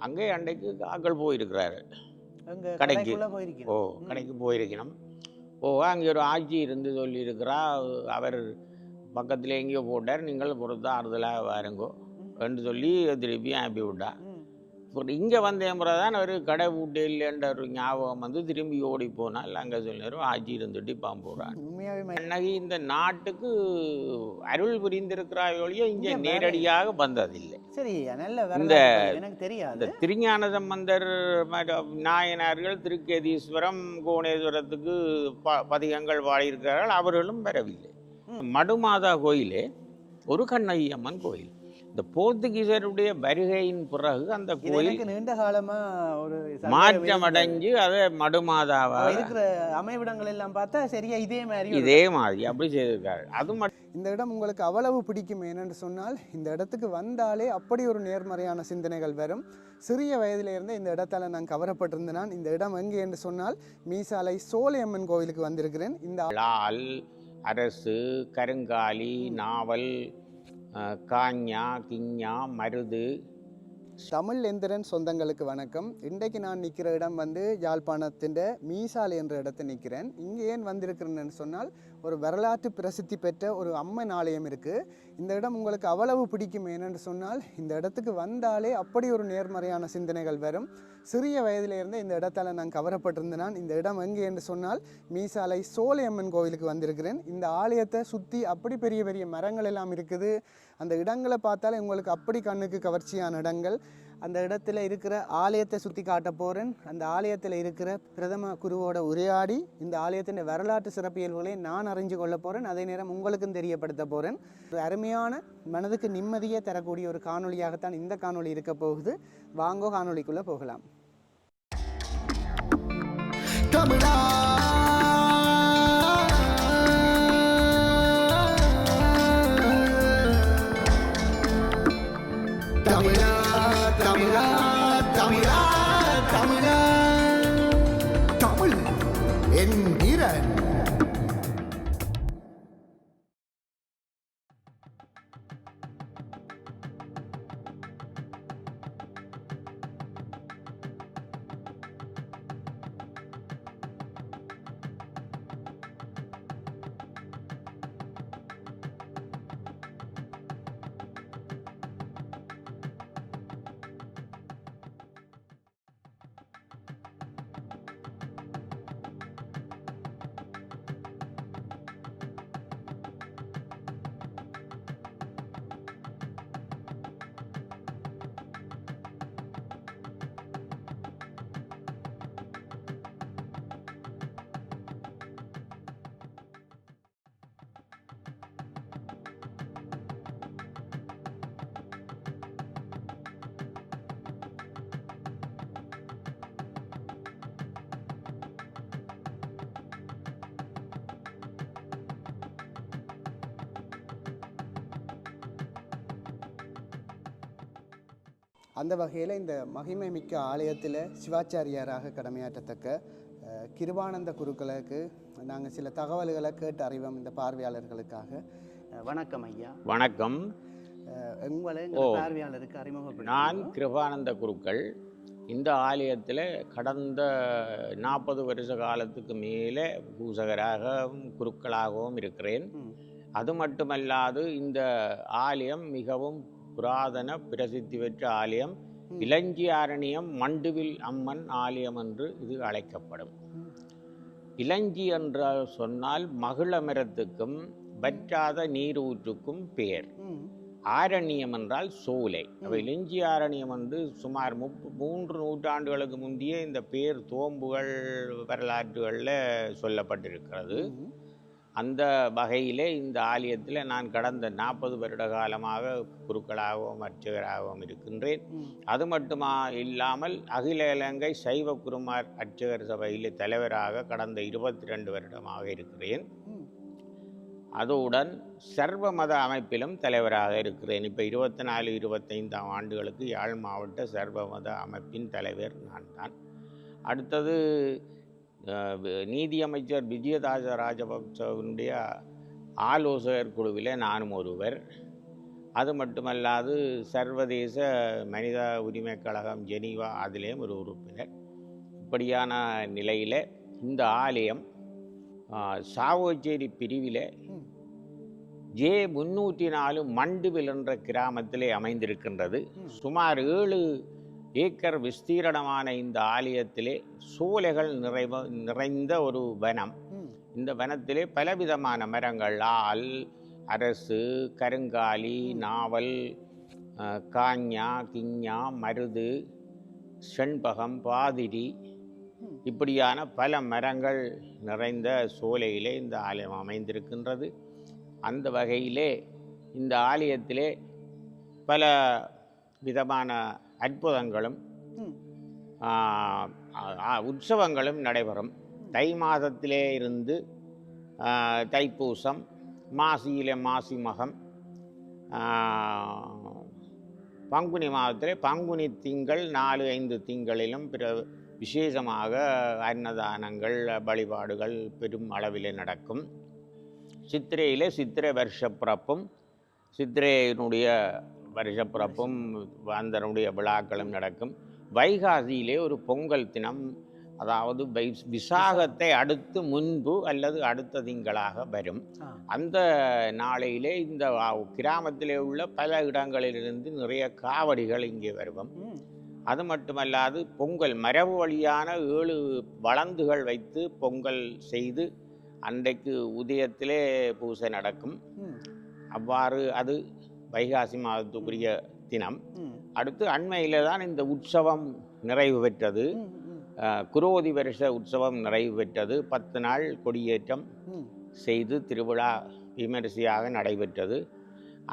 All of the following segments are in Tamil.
அங்கே அன்றைக்கு ஆக்கள் போயிருக்கிறாரு கடைக்கு. கடைக்கு போயிருக்கணும். அங்கே ஒரு ஆட்சி இருந்து சொல்லியிருக்கிறா, அவர் பக்கத்தில் எங்கேயோ போட்டார், நீங்கள் பொறுத்தா ஆறுதலாக வாருங்கோ என்று சொல்லி திருப்பி அனுப்பி விட்டா. இங்கே வந்த முறை தான் அவர் கடை வீட்டு இல்லைன்ற ஒரு ஞாபகம் வந்து திரும்பி ஓடி போனால் அங்கே சொல்லினார் ஆட்சி இருந்துட்டு போகிறான். அன்னைக்கு இந்த நாட்டுக்கு அருள் புரிந்திருக்கிறாயோ இங்கே நேரடியாக வந்ததில்லை. சரி, இந்த எனக்கு தெரியாது. திருஞான சம்பந்தர் நாயனார்கள் திருக்கேதீஸ்வரம் கோணேஸ்வரத்துக்கு பதிகங்கள் பாடியிருக்கிறார்கள், அவர்களும் வரவில்லை. மடுமாதா கோயிலே ஒரு கண்ணகியம்மன் கோயில். இந்த போர்த்துகீசருடைய வருகையின் பிறகு அந்த கோயில் நீண்ட காலமா ஒரு மாற்றம் அடைஞ்சு அதை மடுமாதாவா இருக்கிற அமைவிடங்கள் எல்லாம் பார்த்தா சரியா இதே மாதிரி அப்படி செய்திருக்காரு. அது இந்த இடம் உங்களுக்கு அவ்வளவு பிடிக்கும். ஏனென்று சொன்னால் இந்த இடத்துக்கு வந்தாலே அப்படி ஒரு நேர்மறையான சிந்தனைகள் வரும். சிறிய வயதிலிருந்து இந்த இடத்தால் நான் கவரப்பட்டிருந்தேன். இந்த இடம் எங்கே என்று சொன்னால் மீசாலை சோலையம்மன் கோவிலுக்கு வந்திருக்கிறேன். இந்த லால், அரசு, கருங்காலி, நாவல், காஞ்சா, கிஞ்சா, மருது. தமிழ் எந்திரன் சொந்தங்களுக்கு வணக்கம். இன்றைக்கு நான் நிற்கிற இடம் வந்து யாழ்ப்பாணத்தின் மீசாலை என்ற இடத்தை நிற்கிறேன். இங்கே ஏன் வந்திருக்கிறேன்னு சொன்னால் ஒரு வரலாற்று பிரசித்தி பெற்ற ஒரு அம்மன் ஆலயம் இருக்குது. இந்த இடம் உங்களுக்கு அவ்வளவு பிடிக்கும். ஏனென்று சொன்னால் இந்த இடத்துக்கு வந்தாலே அப்படி ஒரு நேர்மறையான சிந்தனைகள் வரும். சிறிய வயதிலிருந்து இந்த இடத்தால் நான் கவரப்பட்டிருந்தேன். இந்த இடம் எங்கே என்று சொன்னால் மீசாலை சோலையம்மன் கோவிலுக்கு வந்திருக்கிறேன். இந்த ஆலயத்தை சுற்றி அப்படி பெரிய பெரிய மரங்கள் எல்லாம் இருக்குது. அந்த இடங்களை பார்த்தாலே உங்களுக்கு அப்படி கண்ணுக்கு கவர்ச்சியான இடங்கள். அந்த இடத்துல இருக்கிற ஆலயத்தை சுற்றி காட்ட போகிறேன். அந்த ஆலயத்தில் இருக்கிற பிரதம குருவோட உரையாடி இந்த ஆலயத்தின் வரலாற்று சிறப்பியல்களை நான் அறிஞ்சு கொள்ள போகிறேன். அதே நேரம் உங்களுக்கும் தெரியப்படுத்த போகிறேன். ஒரு அருமையான மனதுக்கு நிம்மதியை தரக்கூடிய ஒரு காணொலியாகத்தான் இந்த காணொலி இருக்க போகுது. வாங்கோ காணொலிக்குள்ளே போகலாம். தமிழா தமிழ் என்கிறன். அந்த வகையில் இந்த மகிமை மிக்க ஆலயத்தில் சிவாச்சாரியாராக கடமையாற்றத்தக்க கிருபானந்த குருக்களுக்கு நாங்கள் சில தகவல்களை கேட்டு அறிவோம் இந்த பார்வையாளர்களுக்காக. வணக்கம் ஐயா. வணக்கம். உங்களை பார்வையாளருக்கு அறிமுகம். நான் கிருபானந்த குருக்கள். இந்த ஆலயத்தில் கடந்த 40 வருஷ காலத்துக்கு மேலே பூசகராகவும் குருக்களாகவும் இருக்கிறேன். அது மட்டுமல்லாது இந்த ஆலயம் மிகவும் புராதன பிரசித்தி பெற்ற ஆலயம். இலஞ்சியாரண்யம் மண்டுவில் அம்மன் ஆலயம் என்று இது அழைக்கப்படும். இலஞ்சி என்ற சொன்னால் மகிழ மரத்துக்கும் வற்றாத நீரூற்றுக்கும் பெயர். ஆரண்யம் என்றால் சோலை. இலஞ்சி ஆரண்யம் என்று சுமார் 3 நூற்றாண்டுகளுக்கு முந்தைய இந்த பெயர் தோம்புகள் வரலாற்றுகளில் சொல்லப்பட்டிருக்கிறது. அந்த வகையிலே இந்த ஆலயத்தில் நான் கடந்த 40 வருட காலமாக குருக்களாகவும் அர்ச்சகராகவும் இருக்கின்றேன். அது மட்டுமா இல்லாமல் அகில இலங்கை சைவ குருமார் அர்ச்சகர் சபையிலே தலைவராக கடந்த 22 வருடமாக இருக்கிறேன். அதுடன் சர்வ மத அமைப்பிலும் தலைவராக இருக்கிறேன். இப்போ 24-25 ஆண்டுகளுக்கு யாழ் மாவட்ட சர்வ மத அமைப்பின் தலைவர் நான் தான். அடுத்தது நீதியமைச்சர் விஜயதாச ராஜபக்சவனுடைய ஆலோசகர் குழுவில் நானும் ஒருவர். அது மட்டுமல்லாது சர்வதேச மனித உரிமை கழகம் ஜெனீவா அதிலேயும் ஒரு உறுப்பினர். இப்படியான நிலையில் இந்த ஆலயம் சாவகச்சேரி பிரிவில் J304 மண்டுவில் என்ற கிராமத்திலே அமைந்திருக்கின்றது. சுமார் 7 ஏக்கர் விஸ்தீரணமான இந்த ஆலயத்திலே சோலைகள் நிறைந்த ஒரு வனம். இந்த வனத்திலே பலவிதமான மரங்கள், ஆல், அரசு, கருங்காலி, நாவல், காஞ்ஞா, கிஞ்ஞா, மருது, செண்பகம், பாதிரி இப்படியான பல மரங்கள் நிறைந்த சோலையிலே இந்த ஆலயம் அமைந்திருக்கின்றது. அந்த வகையிலே இந்த ஆலயத்திலே பல விதமான அற்புதங்களும் உற்சவங்களும் நடைபெறும். தை மாதத்திலே இருந்து தைப்பூசம், மாசியிலே மாசி மகம், பங்குனி மாதத்திலே பங்குனி திங்கள் 4-5 திங்களிலும் பிற விசேஷமாக அன்னதானங்கள் வழிபாடுகள் பெரும் அளவிலே நடக்கும். சித்திரையிலே சித்திரை வருஷப்பிறப்பும் சித்திரையினுடைய வருஷப்பிறப்பும் அதனுடைய விழாக்களும் நடக்கும். வைகாசியிலே ஒரு பொங்கல் தினம், அதாவது விசாகத்தை அடுத்து முன்பு அல்லது அடுத்த திங்களாக வரும். அந்த நாளையிலே இந்த கிராமத்திலே உள்ள பல இடங்களிலிருந்து நிறைய காவடிகள் இங்கே வருவோம். அது மட்டுமல்லாது பொங்கல் மரபு வழியான 7 வளந்துகள் வைத்து பொங்கல் செய்து அன்றைக்கு உதயத்திலே பூசை நடக்கும். அவ்வாறு அது வைகாசி மாதத்துக்குரிய தினம். அடுத்து அண்மையிலே தான் இந்த உற்சவம் நிறைவு பெற்றது. குரோதி வருஷ உற்சவம் நிறைவு பெற்றது. 10 நாள் கொடியேற்றம் செய்து திருவிழா விமரிசையாக நடைபெற்றது.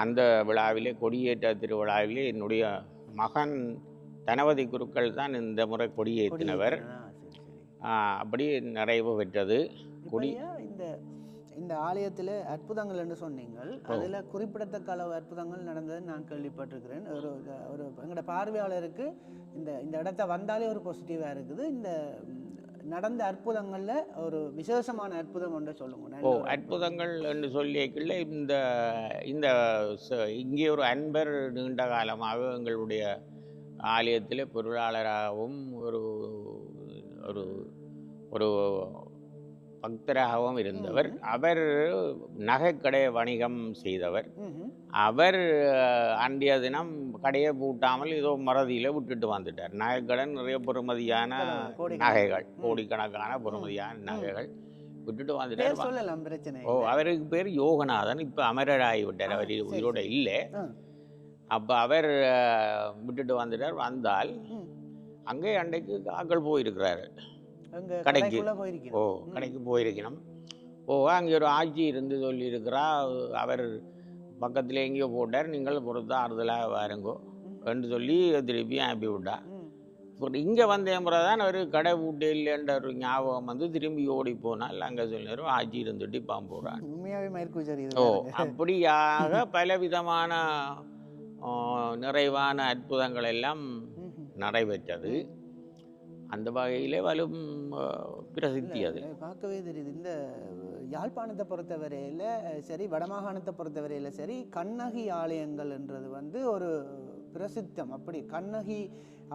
அந்த விழாவிலே, கொடியேற்ற திருவிழாவிலே என்னுடைய மகன் தனவதி குருக்கள் தான் இந்த முறை கொடியேற்றினவர். அப்படி நிறைவு பெற்றது. இந்த ஆலயத்தில் அற்புதங்கள் என்று சொன்னீங்கள். அதில் குறிப்பிடத்தக்க அளவு அற்புதங்கள் நடந்தது நான் கேள்விப்பட்டிருக்கிறேன். ஒரு எங்களோட பார்வையாளருக்கு இந்த இடத்த வந்தாலே ஒரு பாசிட்டிவாக இருக்குது. இந்த நடந்த அற்புதங்களில் ஒரு விசேஷமான அற்புதம் ஒன்றை சொல்லுங்க. அற்புதங்கள் என்று சொல்லியக்குள்ள இந்த இங்கே ஒரு அன்பர் நீண்ட காலமாக எங்களுடைய ஆலயத்தில் பொருளாளராகவும் ஒரு ஒரு ஒரு பக்தராகவும் இருந்தவர். அவர் நகைக்கடை வணிகம் செய்தவர். அவர் அன்றைய தினம் கடையை பூட்டாமல் ஏதோ மறதியில் விட்டுட்டு வந்துட்டார். நகைக்கடன் நிறைய பொறுமதியான நகைகள், கோடிக்கணக்கான பொறுமதியான நகைகள் விட்டுட்டு வந்துட்டார். அவருக்கு பேர் யோகநாதன். இப்போ அமரராகிவிட்டார். அவர் உயிரோட இல்லை. அப்போ அவர் விட்டுட்டு வந்துட்டார். வந்தால் அங்கே அன்றைக்கு ஆக்கள் போயிருக்கிறாரு கடைக்கு. கடைக்கு போயிருக்கணும். அங்கே ஒரு ஆட்சி இருந்து சொல்லியிருக்கிறா. அவர் பக்கத்தில் எங்கேயோ போட்டார். நீங்கள் பொறுத்தா ஆறுதலாக வாருங்கோ என்று சொல்லி திருப்பி அனுப்பி விட்டா. இங்கே வந்த முறை தான் அவர் கடை பூட்டு இல்லைன்ற ஒரு ஞாபகம் வந்து திரும்பி ஓடி போனால் அங்கே சொல்லினார் ஆட்சி இருந்துட்டு பாம்புறான். அப்படியாக பலவிதமான நிறைவான அற்புதங்கள் எல்லாம் நடைபெற்றது. அந்த வகையிலே வலும் பிரசித்தி. அது பார்க்கவே தெரியுது. இந்த யாழ்ப்பாணத்தை பொறுத்தவரையில் சரி, வடமாகாணத்தை பொறுத்தவரையில் சரி, கண்ணகி ஆலயங்கள் என்றது வந்து ஒரு பிரசித்தம். அப்படி கண்ணகி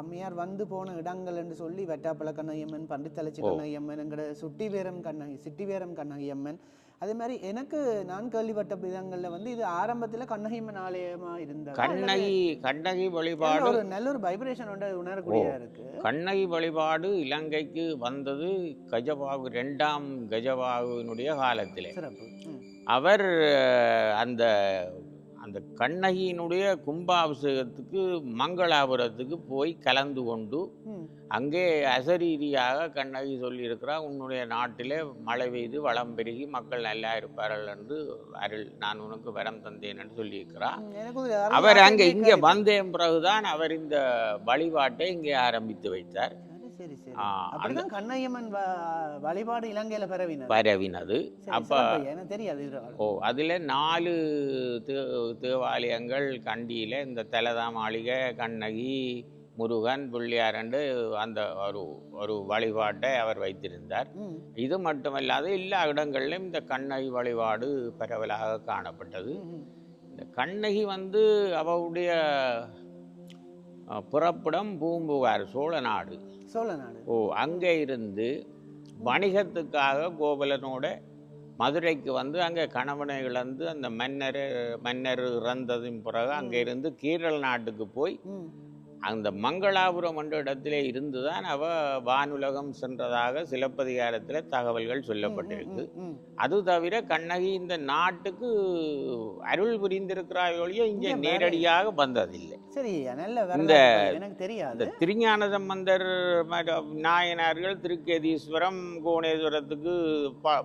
அம்மையார் வந்து போன இடங்கள் என்று சொல்லி வெட்டாப்பழ கண்ணகியம்மன், பண்டித்தலைச்சி கண்ணகியம்மன், எங்கட சிட்டிவேரம் கண்ணகியம்மன். அதே மாதிரி எனக்கு நான் கேள்விப்பட்ட விதங்களில் வந்து இது ஆரம்பத்தில் கண்ணகியம்மன் ஆலயமா இருந்தது. கண்ணகி வழிபாடு ஒரு நல்ல ஒரு வைப்ரேஷன் உணரக்கூடியதா இருக்கு. கண்ணகி வழிபாடு இலங்கைக்கு வந்தது கஜபாகு 2ஆம் கஜபாகுவினுடைய காலத்திலே. சிறப்பு. அவர் அந்த அந்த கண்ணகியினுடைய கும்பாபிஷேகத்துக்கு மங்களாபுரத்துக்கு போய் கலந்து கொண்டு அங்கே அசரீதியாக கண்ணகி சொல்லியிருக்கிறா, உன்னுடைய நாட்டிலே மழை பெய்து வளம் பெருகி மக்கள் நல்லா இருப்பார்கள் என்று அருள், நான் உனக்கு வரம் தந்தேன் என்று சொல்லியிருக்கிறார். அவர் அங்கே இங்கே வந்தேன் பிறகுதான் அவர் இந்த வழிபாட்டை இங்கே ஆரம்பித்து வைத்தார். கண்ணகியம்மன் வழிபாடு இலங்கையில பரவினது. அப்ப தெரியாது. அதுல 4 தேவாலயங்கள் கண்டியில, இந்த தலதா மாளிகை, கண்ணகி, முருகன், பிள்ளையார் என்று அந்த ஒரு வழிபாட்டை அவர் வைத்திருந்தார். இது மட்டுமல்லாது எல்லா இடங்களிலும் இந்த கண்ணகி வழிபாடு பரவலாக காணப்பட்டது. இந்த கண்ணகி வந்து அவளுடைய புறப்படம் பூம்புகார் சோழ நாடு. ஓ, அங்கே இருந்து வணிகத்துக்காக கோவலனோட மதுரைக்கு வந்து அங்கே கணவனை இழந்து அந்த மன்னர் இறந்ததின் பிறகு அங்கே இருந்து கேரள நாட்டுக்கு போய் அந்த மங்களாபுரம் என்ற இடத்திலே இருந்துதான் அவ வானுலகம் சென்றதாக சிலப்பதிகாரத்தில் தகவல்கள் சொல்லப்பட்டிருக்கு. அது தவிர கண்ணகி இந்த நாட்டுக்கு அருள் புரிந்திருக்கிறாயொழிய இங்கே நேரடியாக வந்ததில்லை. இந்த திருஞான சம்பந்தர் நாயனார்கள் திருக்கேதீஸ்வரம் கோணேஸ்வரத்துக்கு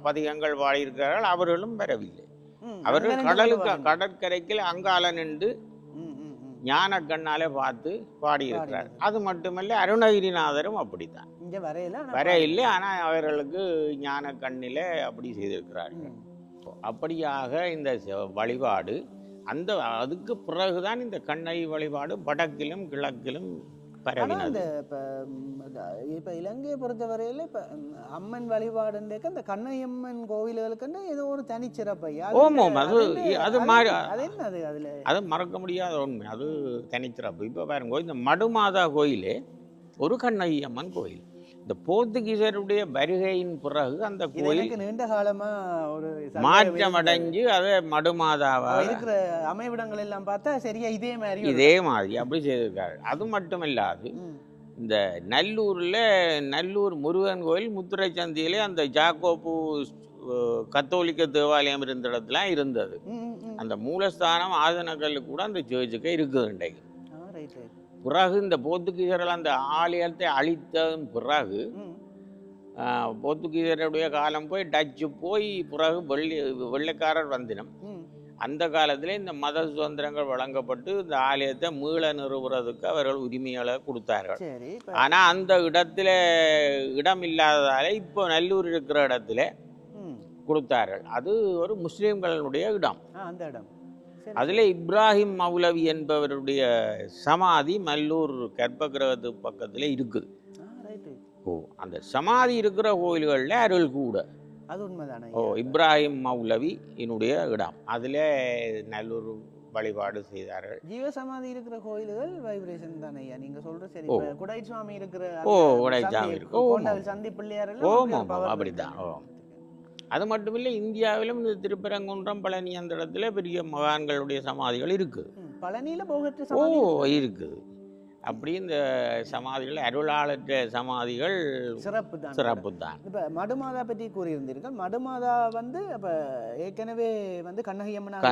பதிகங்கள் பாடியிருக்கிறார்கள். அவர்களும் வரவில்லை. அவர்கள் கடற்கரைக்கு அங்கால நின்று ஞான கண்ணாலே பார்த்து பாடியிருக்கிறார். அது மட்டுமல்ல அருணகிரிநாதரும் அப்படித்தான் வரையில்லை. ஆனால் அவர்களுக்கு ஞான கண்ணில அப்படி செய்திருக்கிறார்கள். அப்படியாக இந்த வழிபாடு அதுக்கு பிறகுதான் இந்த கண்ணகி வழிபாடு வடக்கிலும் கிழக்கிலும் பரவினது. இப்போ இலங்கையை பொறுத்தவரையில் இப்போ அம்மன் வழிபாடுன்றக்க அந்த கண்ணையம்மன் கோவில்களுக்கு ஏதோ ஒரு தனிச்சிறப்பு. அது மறக்க முடியாத உண்மை. அது தனிச்சிறப்பு. இப்போ பாருங்க, இந்த மடுமாதா கோயிலே ஒரு கண்ணகி அம்மன் கோயில். இந்த போர்த்துகீசருடைய வருகையின் பிறகு அந்த கோயில் நீண்ட காலமா ஒரு மாற்றம் அடைஞ்சு அதை மடுமாதாவா இருக்கிற அமைவிடங்கள் எல்லாம் பார்த்தா சரியா இதே மாதிரி அப்படி செய்திருக்காரு. அது மட்டும் இல்லாது இந்த நல்லூர் முருகன் கோயில் முத்துரை சந்தியிலே அந்த ஜாக்கோப்பு கத்தோலிக்க தேவாலயம் இருந்த இடத்துல இருந்தது. அந்த மூலஸ்தானம் ஆதனக்கல் கூட அந்த சேர்ச்சுக்கு இருக்குது இன்றைக்கு. பிறகு இந்த போர்த்துகீசர்கள் அந்த ஆலயத்தை அழித்ததும் பிறகு போர்த்துகீசருடைய காலம் போய் டச்சு போய் பிறகு வெள்ளைக்காரர் வந்தினம். அந்த காலத்தில் இந்த மத சுதந்திரங்கள் வழங்கப்பட்டு இந்த ஆலயத்தை மீள நிறுவுறதுக்கு அவர்கள் உரிமைகளை கொடுத்தார்கள். ஆனால் அந்த இடத்துல இடம் இல்லாததால இப்போ நல்லூர் இருக்கிற இடத்துல கொடுத்தார்கள். அது ஒரு முஸ்லீம்களுடைய இடம். அந்த இடம் அதில் இப்ராஹிம் மௌலவி என்பவருடைய சமாதி மல்லூர் கர்ப்ப கிரகத்து பக்கத்தில் இருக்குது. ஓ, அந்த சமாதி இருக்கிற கோயில்களில் அருள் கூட. அது உண்மைதானே? ஓ, இப்ராஹிம் மௌலவி என்னுடைய இடம். அதில் நல்லூர் வழிபாடு செய்தார்கள். ஜீவசமாதி இருக்கிற கோயில்கள் வைப்ரேஷன் தானே ஐயா நீங்க சொல்ற? சரி, குடை சுவாமி இருக்கிற குடைசாமி இருக்கு, சந்தி பிள்ளையார் அப்படித்தான். அது மட்டுமில்லை, இந்தியாவிலும் இந்த திருப்பரங்குன்றம் பழனி அந்த இடத்துல பெரிய மகான்களுடைய சமாதிகள் இருக்குது. பழனியில போகற்ற இருக்குது. அப்படி இந்த சமாதிகள் அருளாளற்ற சமாதிகள் சிறப்பு தான். இப்போ மடுமாதா பற்றி கூறியிருந்தீர்கள். மடுமாதா வந்து அப்போ ஏற்கனவே வந்து கண்ணகி அம்மனா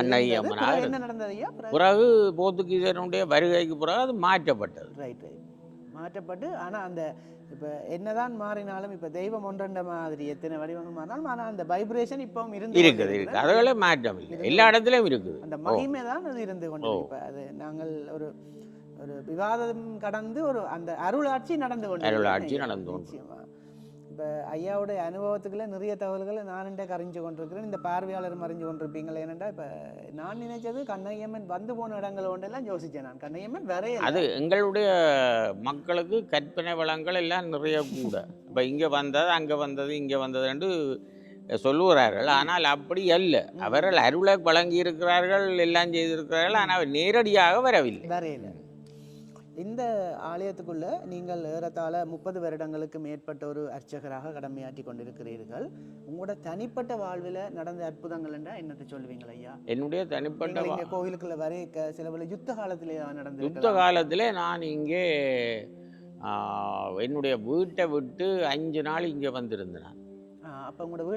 என்ன நடந்தது ஐயா? பிறகு போர்த்துகீசருடைய வருகைக்கு பிறகு அது மாற்றப்பட்டது. ரைட் மாற்றப்பட்டு, ஆனால் அந்த இப்போ என்னதான் மாறினாலும் இப்போ தெய்வம் ஒன்றண்ட மாதிரி எத்தனை வடிவங்கள் மாறினாலும் ஆனால் அந்த வைப்ரேஷன் இப்பவும் இருக்குது. அதுகளே மாற்றம் இல்லை, எல்லா இடத்துலையும் இருக்குது. அந்த மகிமை தான் அது இருந்து கொண்டு. இப்போ அது நாங்கள் ஒரு விவாதம் கடந்து ஒரு அந்த அருளாட்சி நடந்து கொண்டு. இப்போ ஐயாவுடைய அனுபவத்துக்குள்ள நிறைய தகவல்களை நான் அறிஞ்சு கொண்டிருக்கிறேன். இந்த பார்வையாளரும் அறிஞ்சு கொண்டிருப்பீங்களா? ஏனென்றா இப்போ நான் நினைச்சது கண்ணையம்மன் வந்து போன இடங்கள் ஒன்றெல்லாம் யோசித்தேன். நான் கண்ணையம்மன் வரைய அது எங்களுடைய மக்களுக்கு கற்பனை வளங்கள் எல்லாம் நிறைய கூட. இப்போ இங்கே வந்தது அங்கே வந்தது இங்கே வந்தது என்று சொல்லுகிறார்கள். ஆனால் அப்படி அல்ல. அவர்கள் அருளை வழங்கி இருக்கிறார்கள், எல்லாம் செய்திருக்கிறார்கள். ஆனால் நேரடியாக வரையில்லை. இந்த ஆலயத்துக்குள்ள நீங்கள் ஏறத்தாழ 30 வருடங்களுக்கு மேற்பட்ட ஒரு அர்ச்சகராக கடமையாற்றி கொண்டிருக்கிறீர்கள். உங்களோட தனிப்பட்ட வாழ்வில் நடந்த அற்புதங்கள் என்றால் என்னத்தை சொல்லுவீங்களா ஐயா? என்னுடைய தனிப்பட்ட கோவிலுக்குள்ள வரை சில யுத்த காலத்திலே நடந்த யுத்த காலத்தில் நான் இங்கே என்னுடைய வீட்டை விட்டு 5 நாள் இங்கே வந்திருந்தேன்.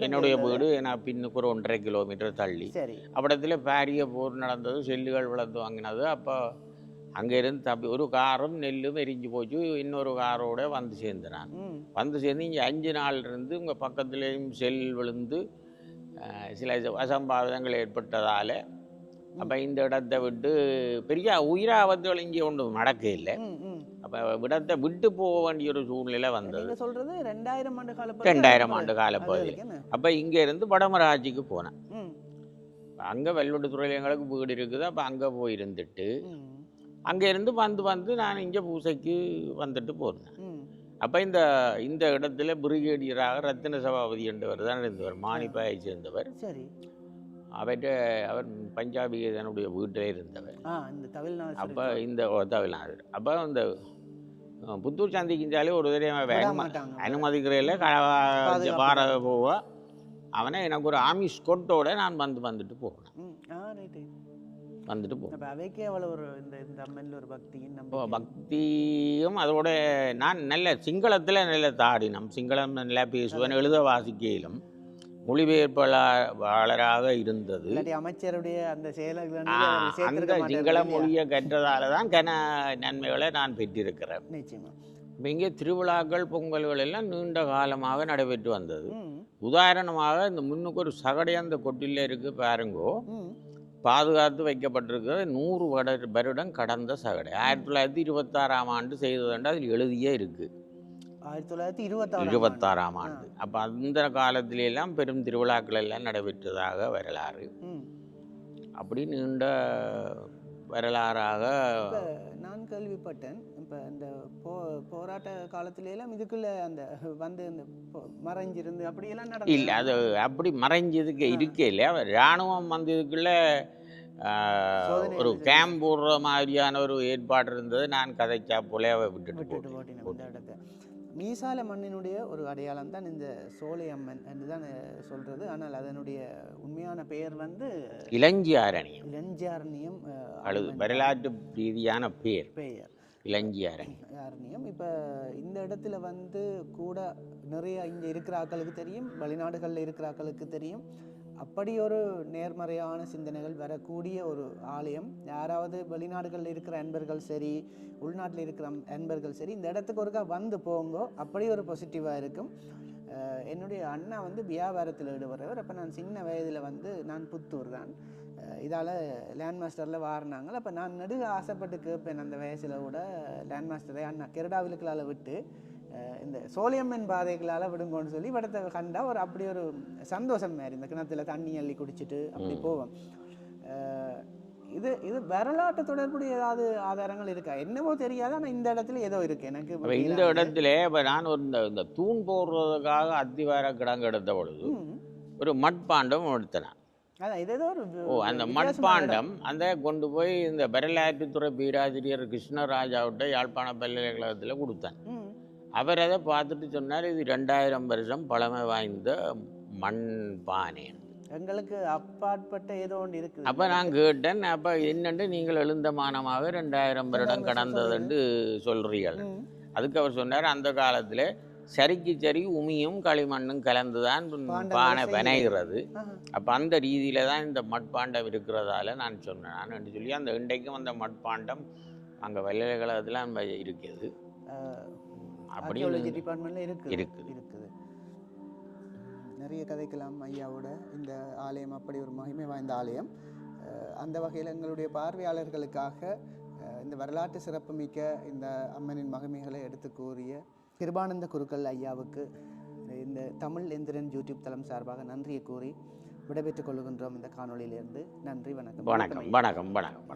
என்னுடைய வீடு நான் பின்னுக்கு ஒரு 1.5 கிலோமீட்டர் தள்ளி. அப்படத்தில் பாரிய போர் நடந்தது, செல்லுகள் வளர்ந்து வாங்கினது. அப்போ அங்கேருந்து தப்பி ஒரு காரும் நெல்லும் எரிஞ்சு போச்சு. இன்னொரு காரோட வந்து சேர்ந்துனான். வந்து சேர்ந்து இங்கே 5 நாள் இருந்து உங்கள் பக்கத்துலேயும் செல் விழுந்து சில அசம்பாவிதங்கள் ஏற்பட்டதால் அப்போ இந்த இடத்தை விட்டு பெரிய உயிராபத்துகள் இங்கே ஒன்றும் நடக்க இல்லை. அப்போ இடத்தை விட்டு போக வேண்டிய ஒரு சூழ்நிலை வந்தது. சொல்கிறது 2000 ஆண்டு காலப்பகுதியில். அப்போ இங்கே இருந்து வடமராட்சிக்கு போனேன். அங்கே வெல்வெட்டுத்துறையில் எங்களுக்கு வீடு இருக்குது. அப்போ அங்கே போயிருந்துட்டு அங்கே இருந்து வந்து நான் இங்கே பூசைக்கு வந்துட்டு போனேன். அப்போ இந்த இடத்துல பிரிகேடியராக ரத்தின சபாபதி என்றவர் தான் இருந்தவர், மானிப்பாயை சேர்ந்தவர். அவர் பஞ்சாபி தன்னுடைய வீட்டிலே இருந்தவர். இந்த தமிழ்நாடு அப்போ இந்த தமிழ்நாடு அப்போ இந்த புத்தூர் சந்திக்கிஞ்சாலே ஒரு தடவை அனுமதிக்கிறதில்ல வார போவா அவனை எனக்கு ஒரு ஆமி ஸ்கொட்டோட நான் வந்துட்டு போகணும் வந்துட்டு போவேன். அவைக்கே அவ்வளோ ஒரு இந்த அம்மனில் ஒரு பக்தியும் அதோட நான் நல்ல சிங்களத்தில் நல்ல தாடினம் சிங்களம் நல்லா பேசுவேன், எழுத வாசிக்கையிலும் மொழிபெயர்ப்பாளராக இருந்தது. அமைச்சருடைய அந்த அந்த சிங்கள மொழியை கற்றதால தான் நன்மைகளை நான் பெற்றிருக்கிறேன். நிச்சயமா இப்போ இங்கே திருவிழாக்கள் பொங்கல்கள் எல்லாம் நீண்ட காலமாக நடைபெற்று வந்தது. உதாரணமாக இந்த முன்னுக்கு ஒரு சகடையந்த கொட்டில இருக்கு பாருங்கோ, பாதுகாத்து வைக்கப்பட்டிருக்கிறது 100 வருடம் கடந்த சகடை. 1926ஆம் ஆண்டு செய்ததுண்டு அதில் எழுதியே இருக்கு. 1926ஆம் ஆண்டு. அப்போ அந்த காலத்திலெல்லாம் பெரும் திருவிழாக்கள் எல்லாம் நடைபெற்றதாக வரலாறு. அப்படி நீண்ட வரலாறாக நான் கேள்விப்பட்டேன். இப்போ இந்த போராட்ட காலத்திலெல்லாம் இதுக்குள்ள அந்த இந்த மறைஞ்சிருந்து அப்படியெல்லாம் நடந்து இல்லை, அது அப்படி மறைஞ்சதுக்கு இருக்கையில் இராணுவம் இதுக்குள்ள ஒரு கேம்ப் போடுற மாதிரியான ஒரு ஏற்பாடு இருந்தது. நான் கதைச்சா போல விட்டுட்டு போட்டேன். மீசால மண்ணினுடைய ஒரு அடையாளம் தான் இந்த சோலை அம்மன் என்று தான் சொல்றது. ஆனால் அதனுடைய உண்மையான பெயர் இளஞ்சியாரண்யம். வரலாற்று ரீதியான பெயர் இளஞ்சியாரண்யம். இப்போ இந்த இடத்துல கூட நிறைய இங்கே இருக்கிற ஆக்களுக்கு தெரியும், வெளிநாடுகளில் இருக்கிற ஆக்களுக்கு தெரியும். அப்படி ஒரு நேர்மறையான சிந்தனைகள் வரக்கூடிய ஒரு ஆலயம். யாராவது வெளிநாடுகளில் இருக்கிற அன்பர்கள் சரி, உள்நாட்டில் இருக்கிற அன்பர்கள் சரி, இந்த இடத்துக்கு ஒருக்கா போங்கோ. அப்படி ஒரு பாசிட்டிவாக இருக்கும். என்னுடைய அண்ணா வியாபாரத்தில் ஈடுபடுறவர். அப்போ நான் சின்ன வயதில் நான் புத்தூர் தான், இதால் லேண்ட் மாஸ்டரில் வாரினாங்க. அப்போ நான் நெடுக ஆசைப்பட்டு கேட்பேன் அந்த வயசில் கூட, லேண்ட் மாஸ்டரை அண்ணா கெரடாவிலுக்களால் விட்டு இந்த சோழியம்மன் பாதைகளால் விடுங்கன்னு சொல்லி படத்தை கண்டா ஒரு அப்படி ஒரு சந்தோஷம் மாதிரி. இந்த கிணத்துல தண்ணி அள்ளி குடிச்சிட்டு அப்படி போவோம். இது வரலாற்று தொடர்புடைய ஏதாவது ஆதாரங்கள் இருக்கா என்னவோ தெரியாது, ஆனால் இந்த இடத்துல ஏதோ இருக்கு எனக்கு. இந்த இடத்துல இப்போ நான் ஒரு இந்த தூண் போடுறதுக்காக அத்திவார கிடங்கு எடுத்த பொழுது ஒரு மட்பாண்டம் எடுத்தேன். அந்த மட்பாண்டம் அந்த கொண்டு போய் இந்த வரலாற்றுத்துறை பேராசிரியர் கிருஷ்ணராஜாவிட்ட யாழ்ப்பாண பல்கலைக்கழகத்தில் கொடுத்தேன். அவர் அதை பார்த்துட்டு சொன்னார், இது 2000 வருஷம் பழமை வாய்ந்த மண் பானை, எங்களுக்கு அப்பாற்பட்ட ஏதோ ஒன்று இருக்குது. அப்போ நான் கேட்டேன், அப்போ என்னென்று நீங்கள் எழுந்தமானமாக 2000 வருடம் கடந்ததுன்னு சொல்கிறீர்கள். அதுக்கு அவர் சொன்னார், அந்த காலத்தில் சரிக்கு சரி உமியும் களிமண்ணும் கலந்துதான் பானை வினைகிறது. அப்போ அந்த ரீதியில தான் இந்த மட்பாண்டம் இருக்கிறதால நான் சொன்னேன் சொல்லி அந்த இன்றைக்கும் அந்த மட்பாண்டம் அங்கே பல்கலைக்கழகத்தில் இருக்குது. அப்படி டிபார்ட்மெண்ட்ல இருக்குது. நிறைய கதைக்கலாம் ஐயாவோட. இந்த ஆலயம் அப்படி ஒரு மகிமை வாய்ந்த ஆலயம். அந்த வகையில் எங்களுடைய பார்வையாளர்களுக்காக இந்த வரலாற்று சிறப்புமிக்க இந்த அம்மனின் மகிமைகளை எடுத்து கூறிய கிருபானந்த குருக்கள் ஐயாவுக்கு இந்த தமிழ் எந்திரன் யூடியூப் தளம் சார்பாக நன்றியை கூறி விடைபெற்றுக் கொள்கின்றோம் இந்த காணொலியிலிருந்து. நன்றி, வணக்கம். வணக்கம்.